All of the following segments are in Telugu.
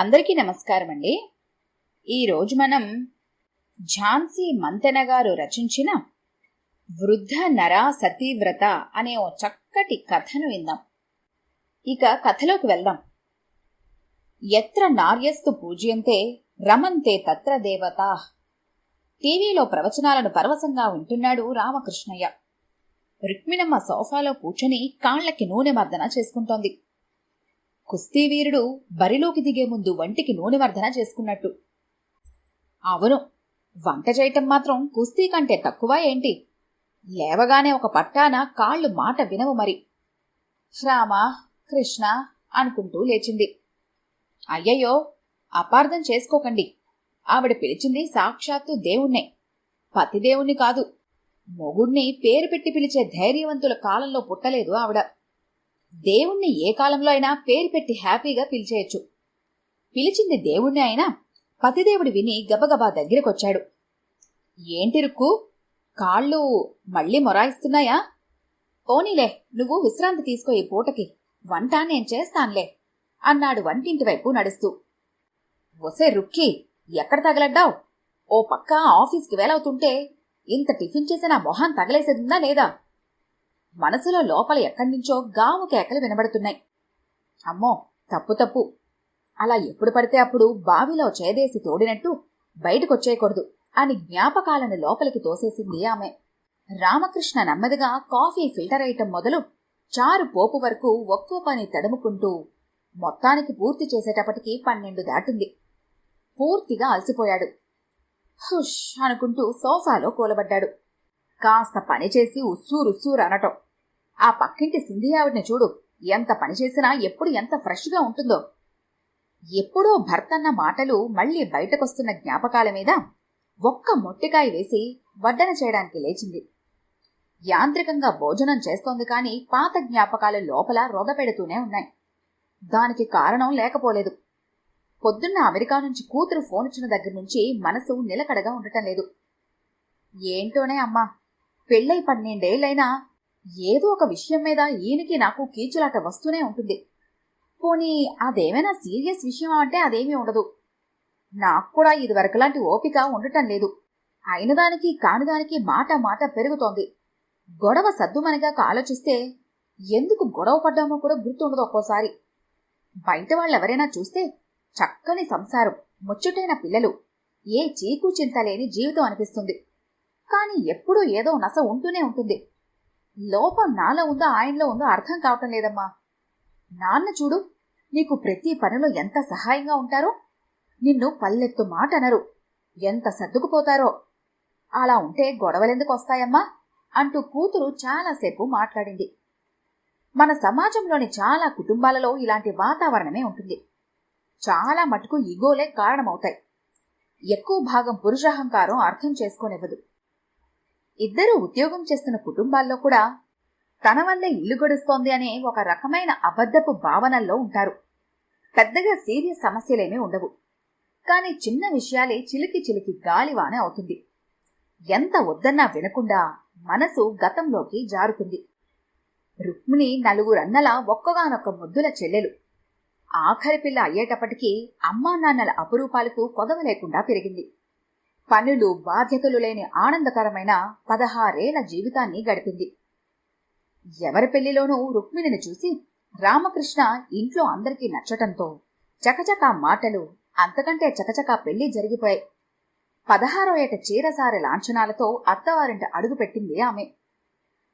అందరికీ నమస్కారం అండి. ఈరోజు మనం ఝాన్సీ మంతెన గారు రచించిన వృద్ధ నరా సతీవ్రత అనే ఓ చక్కటి కథను విందాం. ఇక కథలోకి వెళ్దాం. ఎత్ర నార్యస్తు పూజ్యంతే రమంతే తత్ర దేవతా. టీవీలో ప్రవచనాలను పరవశంగా వింటున్నాడు రామకృష్ణయ్య. రుక్మిణమ్మ సోఫాలో కూర్చొని కాళ్లకి నూనె మర్దన చేసుకుంటోంది. కుస్తీవీరుడు బరిలోకి దిగే ముందు వంటికి నూనె మర్దన చేసుకున్నట్టు. అవును, వంట చేయటం మాత్రం కుస్తీ కంటే తక్కువ ఏంటి? లేవగానే ఒక పట్టాన కాళ్ళు మాట వినవు మరి. రామ కృష్ణ అనుకుంటూ లేచింది. అయ్యయ్యో, అపార్థం చేసుకోకండి. ఆవిడ పిలిచింది సాక్షాత్తు దేవుణ్ణే, పతిదేవుణ్ణి కాదు. మొగుణ్ణి పేరు పెట్టి పిలిచే ధైర్యవంతుల కాలంలో పుట్టలేదు ఆవిడ. దేవుణ్ణి ఏ కాలంలో అయినా పేరు పెట్టి హ్యాపీగా పిలిచేయచ్చు. పిలిచింది దేవుణ్ణి అయినా పతిదేవుడు విని గబగబా దగ్గరకొచ్చాడు. ఏంటి రుక్కు, కాళ్ళు మళ్ళీ మొరాయిస్తున్నాయా? పోనీలే, నువ్వు విశ్రాంతి తీసుకో, ఈ పూటకి వంట నేను చేస్తాన్లే అన్నాడు వంటింటి వైపు నడుస్తూ. ఒసే రుక్కి, ఎక్కడ తగలడ్డావు? ఓ పక్క ఆఫీస్కి వేలవుతుంటే ఇంత టిఫిన్ చేసి నా మొహాన్ తగలేసేదిందా లేదా? మనసులో లోపల ఎక్కడ్నుంచో గావు కేకలు వినబడుతున్నాయి. అమ్మో, తప్పు తప్పు. అలా ఎప్పుడు పడితే అప్పుడు బావిలో చేదేసి తోడినట్టు బయటకొచ్చేయకూడదు అని జ్ఞాపకాలను లోపలికి తోసేసింది ఆమె. రామకృష్ణ నెమ్మదిగా కాఫీ ఫిల్టర్ అయ్యటం మొదలు చారు పోపు వరకు ఒక్కో పని తడుముకుంటూ మొత్తానికి పూర్తి చేసేటప్పటికి 12 దాటింది. పూర్తిగా అలసిపోయాడు. హుష్ అనుకుంటూ సోఫాలో కూలబడ్డాడు. కాస్త పనిచేసి ఉస్సూరుస్సూరు అనటం. ఆ పక్కింటి సింధి ఆవిడ్ని చూడు, ఎంత పనిచేసినా ఎప్పుడు ఎంత ఫ్రెష్గా ఉంటుందో. ఎప్పుడో భర్తన్న మాటలు మళ్లీ బయటకొస్తున్న జ్ఞాపకాల మీద ఒక్క మొట్టికాయ వేసి వడ్డన చేయడానికి లేచింది. యాంత్రికంగా భోజనం చేస్తోంది కాని పాత జ్ఞాపకాలు లోపల రొదపెడుతూనే ఉన్నాయి. దానికి కారణం లేకపోలేదు. పొద్దున్న అమెరికా నుంచి కూతురు ఫోనిచ్చిన దగ్గర నుంచి మనసు నిలకడగా ఉండటం లేదు. ఏంటోనే అమ్మా, పెళ్ళై 12 ఏళ్లైనా ఏదో ఒక విషయం మీద ఈయనకి నాకు కీచులాట వస్తూనే ఉంటుంది. పోనీ అదేమైనా సీరియస్ విషయం అంటే అదేమీ ఉండదు. నాకు కూడా ఇదివరకులాంటి ఓపిక ఉండటం లేదు. అయినదానికి కానిదానికి మాట మాట పెరుగుతోంది. గొడవ సద్దుమనిగా ఆలోచిస్తే ఎందుకు గొడవ పడ్డామో కూడా గుర్తుండదు ఒక్కోసారి. బయట వాళ్ళెవరైనా చూస్తే చక్కని సంసారం, ముచ్చటైన పిల్లలు, ఏ చీకు చింతలేని జీవితం అనిపిస్తుంది. కాని ఎప్పుడూ ఏదో నస ఉంటూనే ఉంటుంది. లోపం నాలో ఉందో ఆయనలో ఉందో అర్థం కావటం లేదమ్మా. నాన్న చూడు, నీకు ప్రతి పనిలో ఎంత సహాయంగా ఉంటారో, నిన్ను పల్లెత్తు మాట అనరు, ఎంత సర్దుకుపోతారో. అలా ఉంటే గొడవలెందుకు వస్తాయమ్మా అంటూ కూతురు చాలాసేపు మాట్లాడింది. మన సమాజంలోని చాలా కుటుంబాలలో ఇలాంటి వాతావరణమే ఉంటుంది. చాలా మటుకు ఈగోలే కారణమవుతాయి. ఎక్కువ భాగం పురుషాహంకారం అర్థం చేసుకోనివ్వదు. ఇద్దరూ ఉద్యోగం చేస్తున్న కుటుంబాల్లో కూడా తన వల్లే ఇల్లు గడుస్తోంది అనే ఒక రకమైన అబద్ధపు భావనల్లో ఉంటారు. పెద్దగా సీరియస్ సమస్యలేమీ ఉండవు. కాని చిన్న విషయాలే చిలికి చిలికి గాలివాన అవుతుంది. ఎంత వద్దన్నా వినకుండా మనసు గతంలోకి జారుతుంది. రుక్మిణి 4 అన్నల ఒక్కగానొక్క ముద్దుల చెల్లెలు. ఆఖరి పిల్ల అయ్యేటప్పటికీ అమ్మా నాన్నల అపురూపాలకు కొదవ లేకుండా పెరిగింది. పనులు బాధ్యతలు లేని ఆనందకరమైన 16 ఏళ్ల జీవితాన్ని గడిపింది. ఎవరి పెళ్లిలోనూ రుక్మిణిని చూసి రామకృష్ణ ఇంట్లో అందరికీ నచ్చటంతో చకచకా మాటలు, అంతకంటే చకచకా పెళ్లి జరిగిపోయాయి. 16వ ఏట చీరసారె లాంఛనాలతో అత్తవారింట అడుగుపెట్టింది ఆమె.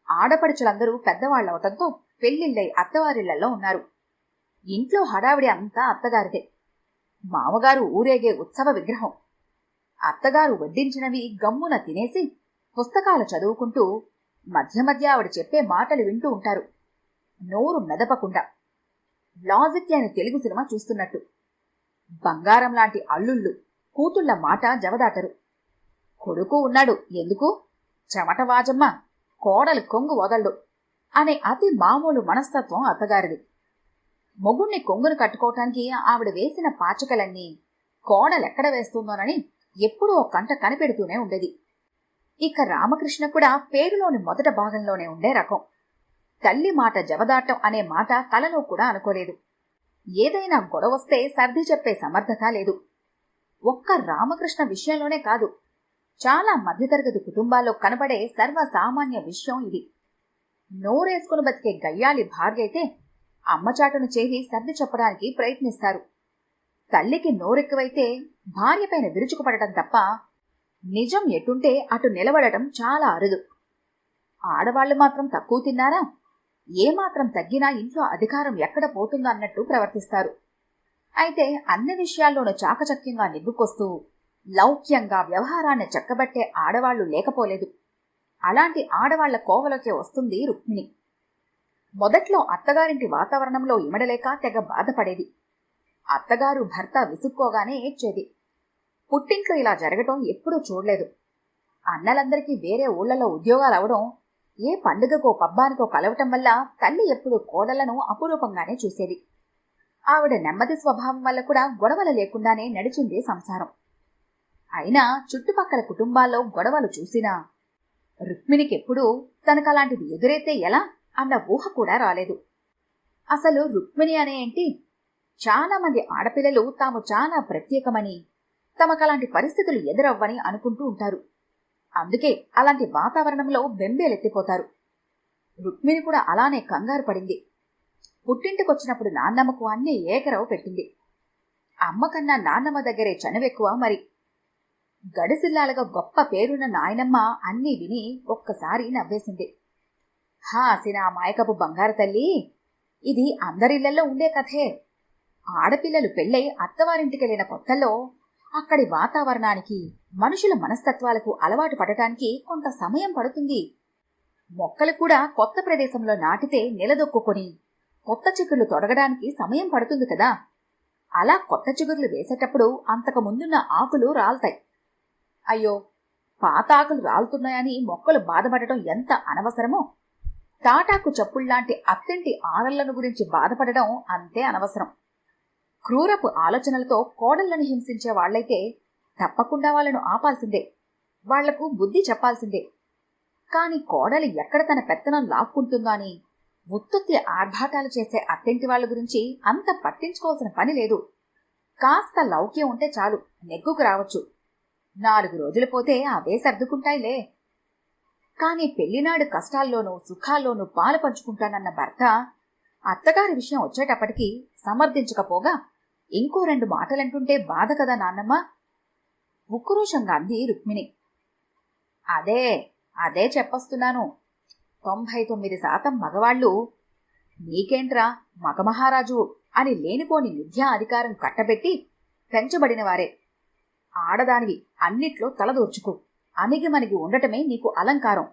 ఆడపడుచులందరూ పెద్దవాళ్లవటంతో పెళ్లిళ్ళై అత్తవారిళ్లలో ఉన్నారు. ఇంట్లో హడావిడి అంతా అత్తగారిదే. మామగారు ఊరేగే ఉత్సవ విగ్రహం. అత్తగారు వడ్డించినవి గమ్మున తినేసి పుస్తకాలు చదువుకుంటూ మధ్య మధ్య ఆవిడ చెప్పే మాటలు వింటూ ఉంటారు, నోరు మెదపకుండా. లాజిక్ లేని తెలుగు సినిమా చూస్తున్నట్టు. బంగారం లాంటి అల్లుళ్ళు కూతుళ్ల మాట జవదాటరు. కొడుకు ఉన్నాడు ఎందుకు, చెమట వాజమ్మ, కోడలు కొంగు వదలడు అనే అతి మామూలు మనస్తత్వం అత్తగారిది. మొగుణ్ణి కొంగును కట్టుకోవటానికి ఆవిడ వేసిన పాచకలన్నీ కోడలెక్కడ వేస్తుందోనని ఎప్పుడూ ఒక కంట కనిపెడుతూనే ఉండేది. ఇక రామకృష్ణ కూడా పేరులోని మొదట భాగంలోనే ఉండే రకం. తల్లి మాట జవదాటం అనే మాట కలలో కూడా అనుకోలేదు. ఏదైనా గొడవొస్తే సర్ది చెప్పే సమర్థత లేదు. ఒక్క రామకృష్ణ విషయంలోనే కాదు, చాలా మధ్యతరగతి కుటుంబాల్లో కనబడే సర్వసామాన్య విషయం ఇది. నోరేసుకుని బతికే గయ్యాళి భార్య అయితే అమ్మచాటును చేరి సర్ది చెప్పడానికి ప్రయత్నిస్తారు. తల్లికి నోరెక్కువైతే భార్యపైన విరుచుకుపడటం తప్ప నిజం ఎటుంటే అటు నిలబడటం చాలా అరుదు. ఆడవాళ్లు మాత్రం తక్కువ తిన్నారా, ఏమాత్రం తగ్గినా ఇంట్లో అధికారం ఎక్కడ పోతుందో అన్నట్టు ప్రవర్తిస్తారు. అయితే అన్ని విషయాల్లోనూ చాకచక్యంగా నిగ్గుకొస్తూ లౌక్యంగా వ్యవహారాన్ని చక్కబట్టే ఆడవాళ్లు లేకపోలేదు. అలాంటి ఆడవాళ్ల కోవలోకే వస్తుంది రుక్మిణి. మొదట్లో అత్తగారింటి వాతావరణంలో ఇమడలేక తెగ బాధపడేది. అత్తగారు భర్త విసుక్కోగానే ఏడ్చేది. పుట్టింట్లో ఇలా జరగటం ఎప్పుడూ చూడలేదు. అన్నలందరికీ వేరే ఊళ్లలో ఉద్యోగాలవడం, ఏ పండుగకో పబ్బానికో కలవటం వల్ల తల్లి ఎప్పుడూ కోడళ్లను అపురూపంగానే చూసేది. ఆవిడ నెమ్మది స్వభావం వల్ల కూడా గొడవలు లేకుండానే నడిచింది సంసారం. అయినా చుట్టుపక్కల కుటుంబాల్లో గొడవలు చూసినా రుక్మిణికెప్పుడూ తనకలాంటిది ఎదురైతే ఎలా అన్న ఊహ కూడా రాలేదు. అసలు రుక్మిణి అనే ఏంటి? చాలా మంది ఆడపిల్లలు తాము చాలా ప్రత్యేకమని, తమకలాంటి పరిస్థితులు ఎదురవ్వని అనుకుంటూ ఉంటారు. అందుకే అలాంటి వాతావరణంలో బెంబేలెత్తిపోతారు. రుక్మిణి కూడా అలానే కంగారు పడింది. పుట్టింటికొచ్చినప్పుడు నాన్నమ్మకు అన్నీ ఏకరవ పెట్టింది. అమ్మకన్నా నాన్నమ్మ దగ్గరే చనువెక్కువ మరి. గడిసిల్లాలుగా గొప్ప పేరున్న నాయనమ్మ అన్నీ విని ఒక్కసారి నవ్వేసింది. హాసిన మాయకపు బంగారు తల్లి, ఇది అందరిళ్లలో ఉండే కథే. ఆడపిల్లలు పెళ్ళై అత్తవారింటికెళ్లిన కొత్తల్లో అక్కడి వాతావరణానికి, మనుషుల మనస్తత్వాలకు అలవాటు పడటానికి కొంత సమయం పడుతుంది. మొక్కలు కూడా కొత్త ప్రదేశంలో నాటితే నిలదొక్కుని కొత్త చిగుర్లు తొడగడానికి సమయం పడుతుంది కదా. అలా కొత్త చిగుర్లు వేసేటప్పుడు అంతకు ముందున్న ఆకులు రాలుతాయి. అయ్యో, పాత ఆకులు రాలుతున్నాయని మొక్కలు బాధపడటం ఎంత అనవసరమో, తాటాకు చప్పుళ్లాంటి అత్తింటి ఆడళ్లను గురించి బాధపడడం అంతే అనవసరం. క్రూరపు ఆలోచనలతో కోడళ్లను హింసించే వాళ్లైతే తప్పకుండా వాళ్లను ఆపాల్సిందే, వాళ్లకు బుద్ధి చెప్పాల్సిందే. కాని కోడలి ఎక్కడ తన పెత్తనం లాక్కుంటుందో అని ఉత్తుత్తి ఆర్భాటాలు చేసే అత్తింటి వాళ్ల గురించి అంత పట్టించుకోవాల్సిన పని లేదు. కాస్త లౌక్యం ఉంటే చాలు, నెగ్గుకు రావచ్చు. 4 రోజులు పోతే అవే సర్దుకుంటాయిలే. కాని పెళ్లినాడు కష్టాల్లోనూ సుఖాల్లోనూ పాలు పంచుకుంటానన్న భర్త అత్తగారి విషయం వచ్చేటప్పటికీ సమర్థించకపోగా ఇంకో 2 మాటలంటుంటే బాధ కదా నాన్నమ్మ, ఉక్రోషంగా అంది రుక్మిణి. అదే చెప్పొస్తున్నాను. 99% మగవాళ్లు నీకేంట్రా మగమహారాజు అని లేనిపోని మిథ్యా అధికారం కట్టబెట్టి పెంచబడినవారే. ఆడదానివి అన్నిట్లో తలదూర్చుకు, అణిగిమణిగి ఉండటమే నీకు అలంకారం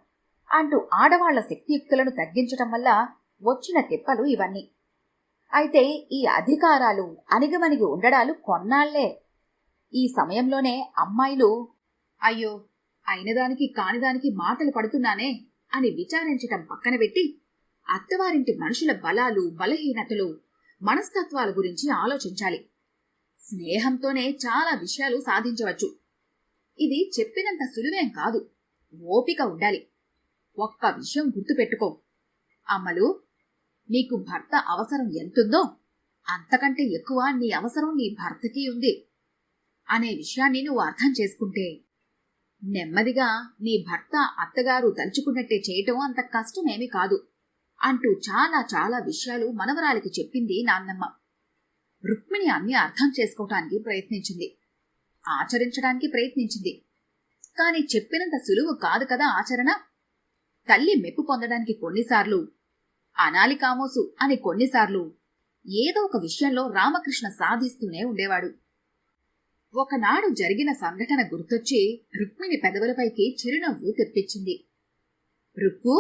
అంటూ ఆడవాళ్ల శక్తియుక్తులను తగ్గించటం వల్ల వచ్చిన తిప్పలు ఇవన్నీ. అయితే ఈ అధికారాలు, అణిగిమణిగి ఉండడాలు కొన్నాళ్లే. ఈ సమయంలోనే అమ్మాయిలు అయ్యో అయినదానికి కానిదానికి మాటలు పడుతున్నానే అని విచారించటం పక్కన పెట్టి అత్తవారింటి మనుషుల బలాలు, బలహీనతలు, మనస్తత్వాల గురించి ఆలోచించాలి. స్నేహంతోనే చాలా విషయాలు సాధించవచ్చు. ఇది చెప్పినంత సులువేం కాదు, ఓపిక ఉండాలి. ఒక్క విషయం గుర్తుపెట్టుకో అమ్మలు, నీకు భర్త అవసరం ఎంతుందో అంతకంటే ఎక్కువ నీ అవసరం నీ భర్తకి ఉంది అనే విషయాన్ని నువ్వు అర్థం చేసుకుంటే నెమ్మదిగా నీ భర్త అత్తగారు తలుచుకున్నట్టే చేయటం అంత కష్టమేమీ కాదు అంటూ చాలా చాలా విషయాలు మనవరాలికి చెప్పింది నాన్నమ్మ. రుక్మిణి అన్నీ అర్థం చేసుకోవటానికి ప్రయత్నించింది, ఆచరించడానికి ప్రయత్నించింది. కాని చెప్పినంత సులువు కాదు కదా ఆచరణ. తల్లి మెప్పు పొందడానికి కొన్నిసార్లు, అనాలి కామోసు అని కొన్నిసార్లు ఏదో ఒక విషయంలో రామకృష్ణ సాధిస్తూనే ఉండేవాడు. ఒకనాడు జరిగిన సంఘటన గుర్తొచ్చి రుక్మిణి పెదవులపైకి చిరునవ్వు తెప్పించింది. రుక్కు,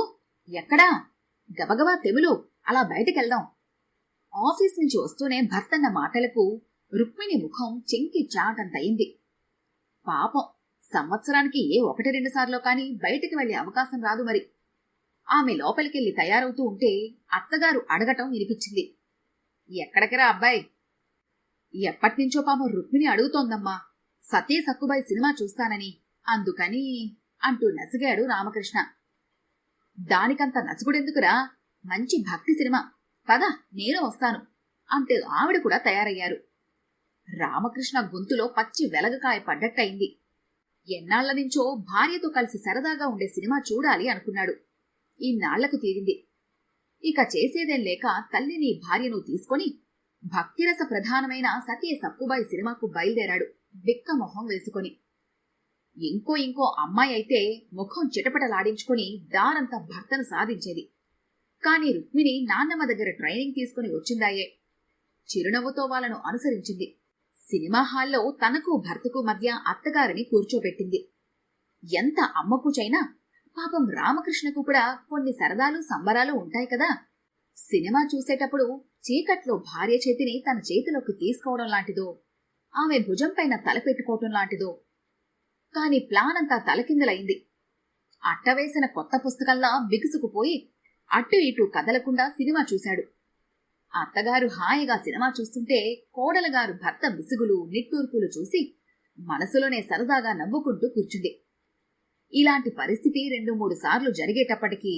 ఎక్కడా? గబగబా తెములు, అలా బయటికెళ్దాం. ఆఫీస్ నుంచి వస్తూనే భర్తన్న మాటలకు రుక్మిణి ముఖం చెంకి చాటంతయింది. పాపం, సంవత్సరానికి ఏ 1-2 సార్లో కాని బయటికి వెళ్లే అవకాశం రాదు మరి. ఆమె లోపలికెళ్లి తయారవుతూ ఉంటే అత్తగారు అడగటం వినిపించింది. ఎక్కడికిరా అబ్బాయి? ఎప్పటినుంచో పాపం రుక్మిణి అడుగుతోందమ్మా, సతీ సక్కుబాయి సినిమా చూస్తానని, అందుకని అంటూ నసిగాడు రామకృష్ణ. దానికంత నసుగుడెందుకురా, మంచి భక్తి సినిమా, పద నేను వస్తాను అంటూ ఆవిడ కూడా తయారయ్యారు. రామకృష్ణ గొంతులో పచ్చి వెలగకాయ పడ్డట్టయింది. ఎన్నాళ్ల నుంచో భార్యతో కలిసి సరదాగా ఉండే సినిమా చూడాలి అనుకున్నాడు. ఇన్నాళ్లకు తీరింది. ఇక చేసేదేం లేక తల్లిని భార్యను తీసుకొని భక్తిరస ప్రధానమైన సతీ సక్కుబాయి సినిమాకు బయలుదేరాడు బిక్క మొహం వేసుకొని. ఇంకో అమ్మాయి అయితే ముఖం చిటపటలాడించుకొని దారంతా భర్తను సాధించేది. కాని రుక్మిణి నాన్నమ్మ దగ్గర ట్రైనింగ్ తీసుకుని వచ్చిందాయే. చిరునవ్వుతో వాళ్ళను అనుసరించింది. సినిమా హాల్లో తనకు భర్తకు మధ్య అత్తగారిని కూర్చోబెట్టింది. ఎంత అమ్మకూచైనా పాపం రామకృష్ణకు కూడా కొన్ని సరదాలు సంబరాలు ఉంటాయి కదా. సినిమా చూసేటప్పుడు చీకట్లో భార్య చేతిని తన చేతిలోకి తీసుకోవడం లాంటిదో, ఆమె భుజంపైన తలపెట్టుకోవటం లాంటిదో. కాని ప్లాన్ అంతా తలకిందులైంది. అట్టవేసిన కొత్త పుస్తకంలా బిగుసుకుపోయి అటు ఇటు కదలకుండా సినిమా చూశాడు. అత్తగారు హాయిగా సినిమా చూస్తుంటే కోడలగారు భర్త విసుగులు నిట్టూర్పులు చూసి మనసులోనే సరదాగా నవ్వుకుంటూ కూర్చుంది. ఇలాంటి పరిస్థితి 2-3 సార్లు జరిగేటప్పటికీ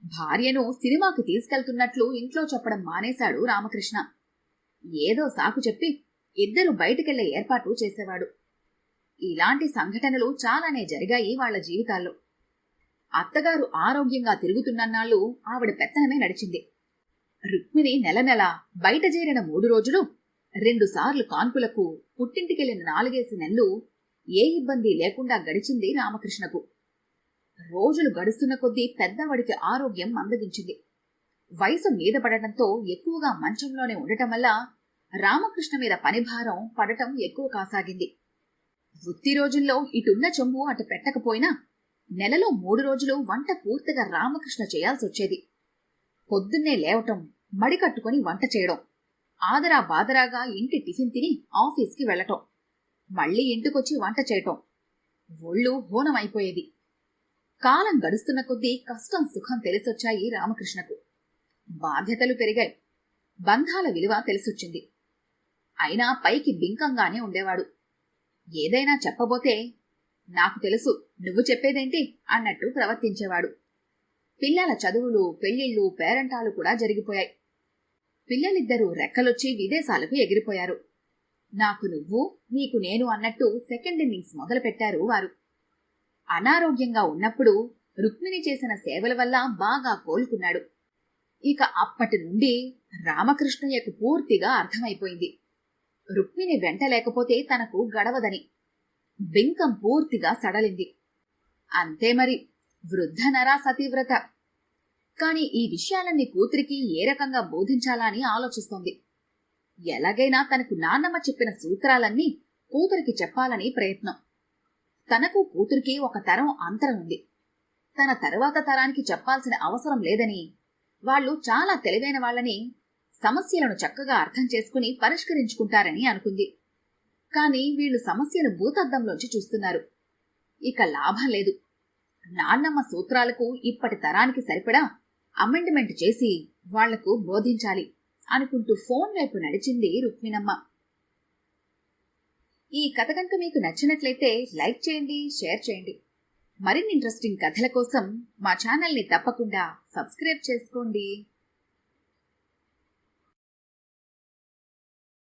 భార్యను సినిమాకు తీసుకెళ్తున్నట్లు ఇంట్లో చెప్పడం మానేశాడు రామకృష్ణ. ఏదో సాకు చెప్పి ఇద్దరు బయటికెళ్లే ఏర్పాటు చేసేవాడు. ఇలాంటి సంఘటనలు చాలానే జరిగాయి వాళ్ల జీవితాల్లో. అత్తగారు ఆరోగ్యంగా తిరుగుతున్నన్నాళ్ళు ఆవిడ పెత్తనమే నడిచింది. రుక్మిణి నెల బయట చేరిన 3 రోజులు 2 సార్లు కాన్పులకు పుట్టింటికెళ్లిన 4 నెలలు ఏ ఇబ్బంది లేకుండా గడిచింది రామకృష్ణకు. రోజులు గడుస్తున్న కొద్దీ పెద్దవాడికి ఆరోగ్యం మందగించింది. వయసు మీద పడటంతో ఎక్కువగా మంచంలోనే ఉండటం వల్ల రామకృష్ణ మీద పనిభారం పడటం ఎక్కువ కాసాగింది. వృత్తి రోజుల్లో ఇటున్న చెంబు అటు పెట్టకపోయినా నెలలో 3 రోజులు వంట పూర్తిగా రామకృష్ణ చేయాల్సొచ్చేది. పొద్దున్నే లేవటం, మడి కట్టుకుని వంట చేయడం, ఆదరా బాదరాగా ఇంటి టిఫిన్ తిని ఆఫీస్కి వెళ్లటం, మళ్లీ ఇంటికొచ్చి వంట చేయటం. ఒళ్ళు హోనమైపోయేది. కాలం గడుస్తున్న కొద్దీ కష్టం సుఖం తెలిసొచ్చాయి రామకృష్ణకు. బాధ్యతలు పెరిగాయి. బంధాల విలువ తెలిసొచ్చింది. అయినా పైకి బింకంగానే ఉండేవాడు. ఏదైనా చెప్పబోతే నాకు తెలుసు, నువ్వు చెప్పేదేంటి అన్నట్టు ప్రవర్తించేవాడు. పిల్లల చదువులు, పెళ్లిళ్లు, పేరంటాలు కూడా జరిగిపోయాయి. పిల్లలిద్దరూ రెక్కలొచ్చి విదేశాలకు ఎగిరిపోయారు. నాకు నువ్వు, నీకు నేను అన్నట్టు సెకండ్ ఇన్నింగ్స్ మొదలుపెట్టారు వారు. అనారోగ్యంగా ఉన్నప్పుడు రుక్మిణి చేసిన సేవల వల్ల బాగా కోలుకున్నాడు. ఇక అప్పటి నుండి రామకృష్ణయ్యకు పూర్తిగా అర్థమైపోయింది, రుక్మిణి వెంట లేకపోతే తనకు గడవదని. బింకం పూర్తిగా సడలింది. అంతే మరి, వృద్ధ నరా సతీవ్రత. కాని ఈ విషయాలన్నీ కూతురికి ఏ రకంగా బోధించాలా అని ఆలోచిస్తోంది. ఎలాగైనా తనకు నాన్నమ్మ చెప్పిన సూత్రాలన్నీ కూతురికి చెప్పాలని ప్రయత్నం. తనకు కూతురికి ఒక తరం అంతరం ఉంది. తన తరువాత తరానికి చెప్పాల్సిన అవసరం లేదని, వాళ్లు చాలా తెలివైన వాళ్ళని, సమస్యలను చక్కగా అర్థం చేసుకుని పరిష్కరించుకుంటారని అనుకుంది. కాని వీళ్లు సమస్యను భూతద్దంలోంచి చూస్తున్నారు. ఇక లాభం లేదు. నాన్నమ్మ సూత్రాలకు ఇప్పటి తరానికి సరిపడా అమెండ్మెంట్ చేసి వాళ్లకు బోధించాలి అనుకుంటూ ఫోన్ వైపు నడిచింది రుక్మిణమ్మ. ఈ కథ కనుక మీకు నచ్చినట్లయితే లైక్ చేయండి, షేర్ చేయండి. మరిన్ని ఇంట్రెస్టింగ్ కథల కోసం మా ఛానల్ని తప్పకుండా సబ్స్క్రైబ్ చేసుకోండి.